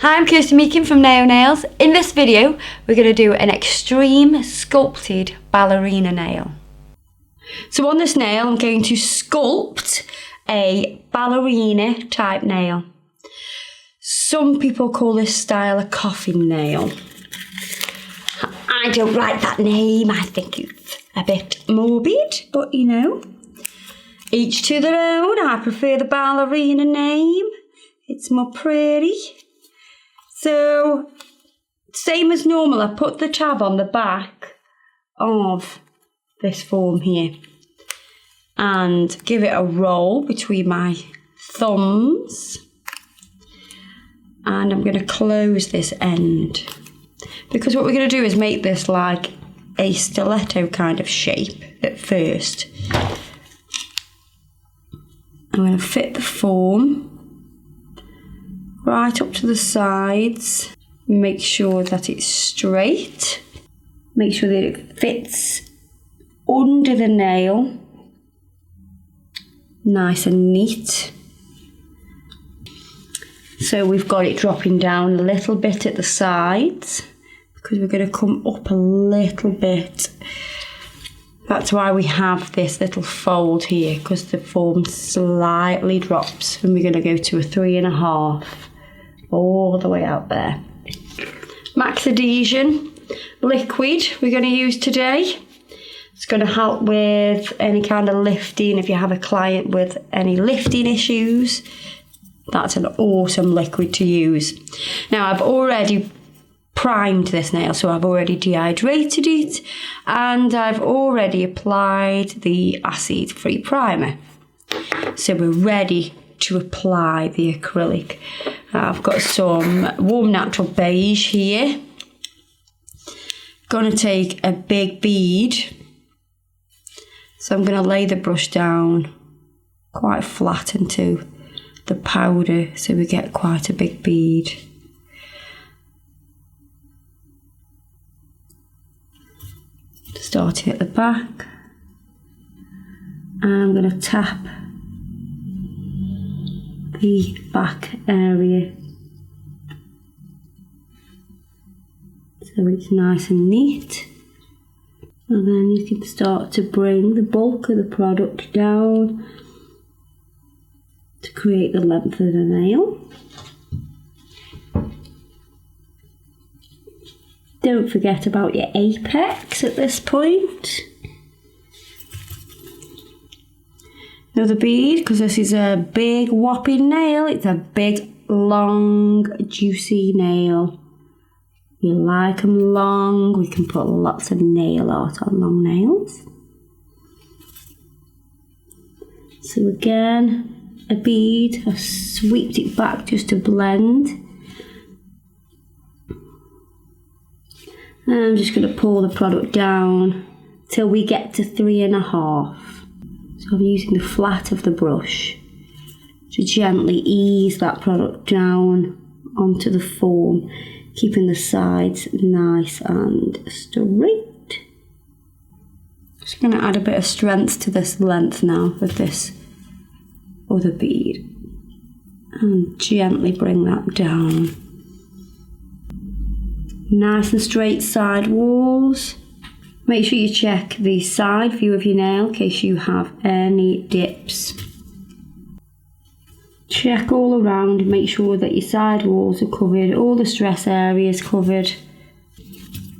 Hi, I'm Kirsty Meakin from Nao Nails. In this video, we're going to do an extreme sculpted ballerina nail. So on this nail, I'm going to sculpt a ballerina type nail. Some people call this style a coffin nail. I don't like that name. I think it's a bit morbid, but you know, each to their own. I prefer the ballerina name. It's more pretty. So, same as normal, I put the tab on the back of this form here and give it a roll between my thumbs, and I'm going to close this end because what we're going to do is make this like a stiletto kind of shape at first. I'm going to fit the form right up to the sides, make sure that it's straight, make sure that it fits under the nail, nice and neat. So we've got it dropping down a little bit at the sides because we're going to come up a little bit. That's why we have this little fold here, because the form slightly drops, and we're going to go to a 3.5 all the way out there. Max Adhesion liquid we're going to use today. It's going to help with any kind of lifting. If you have a client with any lifting issues, that's an awesome liquid to use. Now I've already primed this nail, so I've already dehydrated it and I've already applied the acid-free primer. So we're ready to apply the acrylic. I've got some Warm Natural Beige here. Going to take a big bead. So I'm going to lay the brush down quite flat into the powder so we get quite a big bead. Starting at the back. And I'm going to tap the back area so it's nice and neat, and then you can start to bring the bulk of the product down to create the length of the nail. Don't forget about your apex at this point. Another bead, because this is a big whopping nail. It's a big, long, juicy nail. We like them long. We can put lots of nail art on long nails. So again, a bead. I've swept it back just to blend. And I'm just going to pour the product down till we get to 3.5. So I'm using the flat of the brush to gently ease that product down onto the form, keeping the sides nice and straight. Just going to add a bit of strength to this length now with this other bead and gently bring that down. Nice and straight side walls. Make sure you check the side view of your nail in case you have any dips. Check all around, make sure that your side walls are covered, all the stress areas covered.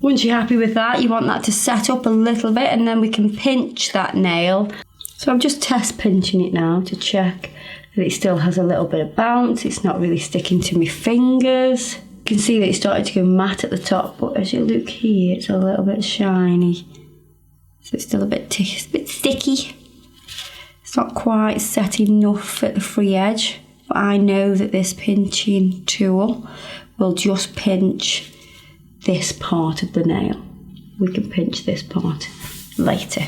Once you're happy with that, you want that to set up a little bit, and then we can pinch that nail. So I'm just test pinching it now to check that it still has a little bit of bounce. It's not really sticking to my fingers. You can see that it's starting to go matte at the top, but as you look here, it's a little bit shiny. So it's still a bit sticky. It's not quite set enough at the free edge, but I know that this pinching tool will just pinch this part of the nail. We can pinch this part later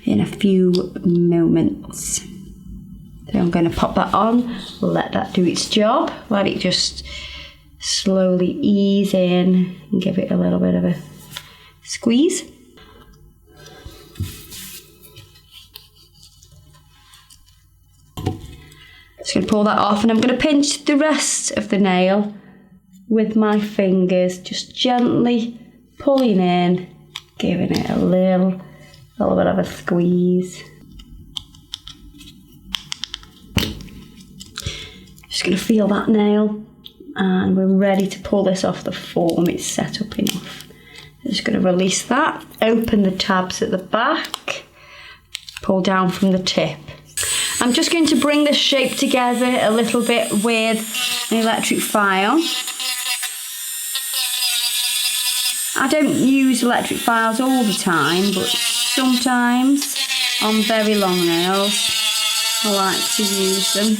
in a few moments. So I'm going to pop that on, let that do its job, let it just slowly ease in and give it a little bit of a squeeze. Just going to pull that off, and I'm going to pinch the rest of the nail with my fingers, just gently pulling in, giving it a little bit of a squeeze. Just going to feel that nail, and we're ready to pull this off the form. It's set up enough. I'm just going to release that, open the tabs at the back, pull down from the tip. I'm just going to bring this shape together a little bit with an electric file. I don't use electric files all the time, but sometimes on very long nails I like to use them.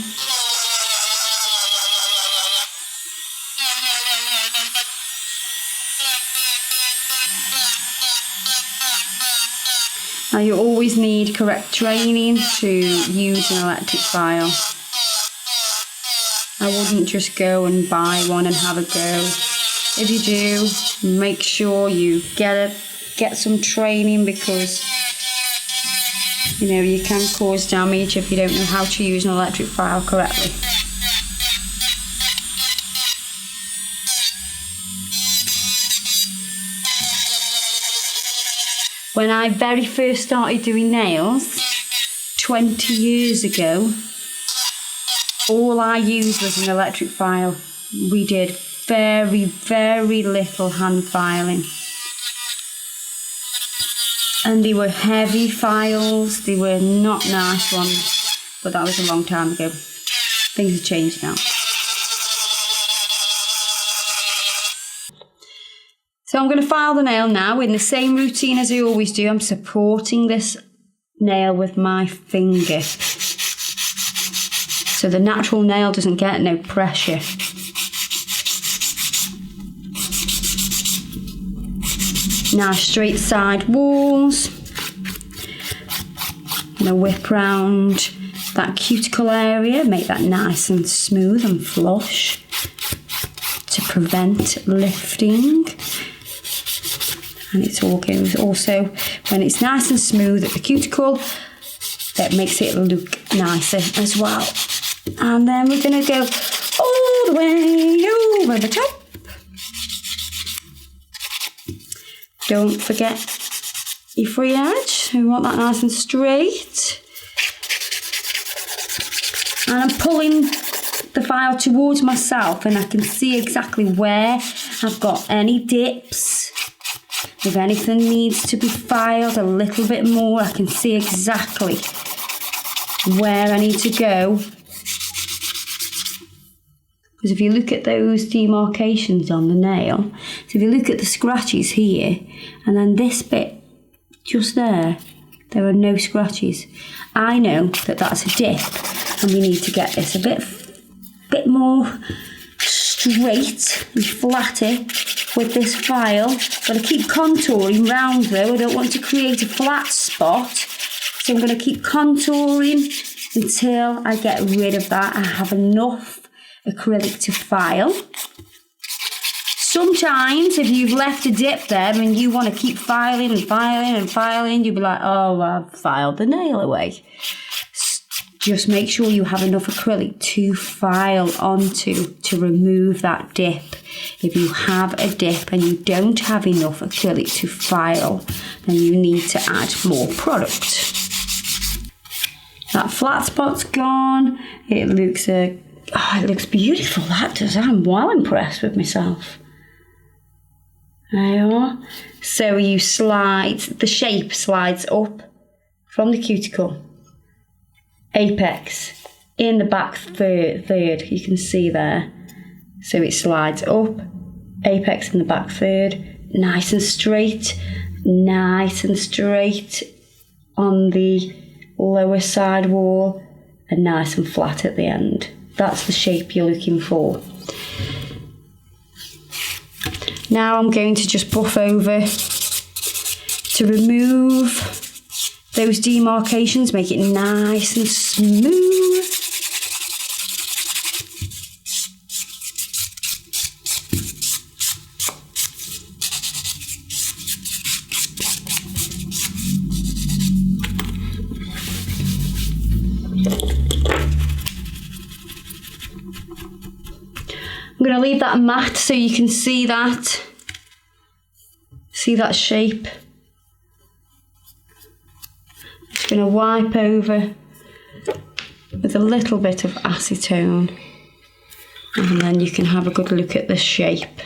Now you always need correct training to use an electric file. I wouldn't just go and buy one and have a go. If you do, make sure you get some training, because you know you can cause damage if you don't know how to use an electric file correctly. When I very first started doing nails 20 years ago, all I used was an electric file. We did very, very little hand filing. And they were heavy files, they were not nice ones, but that was a long time ago. Things have changed now. So I'm going to file the nail now in the same routine as I always do. I'm supporting this nail with my finger, so the natural nail doesn't get no pressure. Now straight side walls. I'm going to whip round that cuticle area, make that nice and smooth and flush to prevent lifting. And it's all goes also, when it's nice and smooth at the cuticle, that makes it look nicer as well. And then we're going to go all the way over the top. Don't forget your free edge. We want that nice and straight. And I'm pulling the file towards myself, and I can see exactly where I've got any dips. If anything needs to be filed a little bit more, I can see exactly where I need to go. Because if you look at those demarcations on the nail, so if you look at the scratches here, and then this bit just there are no scratches. I know that that's a dip, and we need to get this a bit more straight and flatter with this file. Got to keep contouring round though. I don't want to create a flat spot, so I'm going to keep contouring until I get rid of that. I have enough acrylic to file. Sometimes if you've left a dip there and you want to keep filing and filing and filing, you'll be like, oh, I've filed the nail away. Just make sure you have enough acrylic to file onto to remove that dip. If you have a dip and you don't have enough acrylic to file, then you need to add more product. That flat spot's gone. It looks beautiful, that does. I'm well impressed with myself. There you are. So you slide, the shape slides up from the cuticle. Apex in the back third, you can see there. So it slides up, apex in the back third, nice and straight on the lower side wall, and nice and flat at the end. That's the shape you're looking for. Now I'm going to just buff over to remove those demarcations, make it nice and smooth. I'm I'm going to leave that matte so you can see that. See that shape? Just going to wipe over with a little bit of acetone, and then you can have a good look at the shape.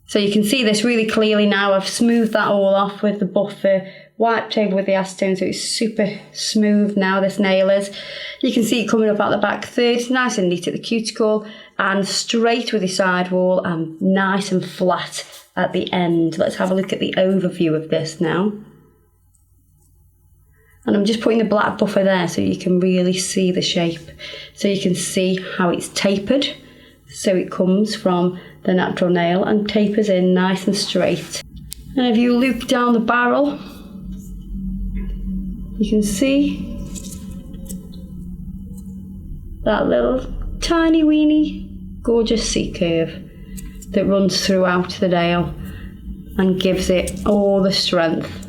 So you can see this really clearly now. I've smoothed that all off with the buffer, wiped over with the acetone, so it's super smooth now, this nail is. You can see it coming up out the back third, nice and neat at the cuticle, and straight with the sidewall, and nice and flat at the end. Let's have a look at the overview of this now. And I'm just putting the black buffer there so you can really see the shape. So you can see how it's tapered. So it comes from the natural nail and tapers in nice and straight. And if you loop down the barrel, you can see that little tiny weeny gorgeous C-curve that runs throughout the nail and gives it all the strength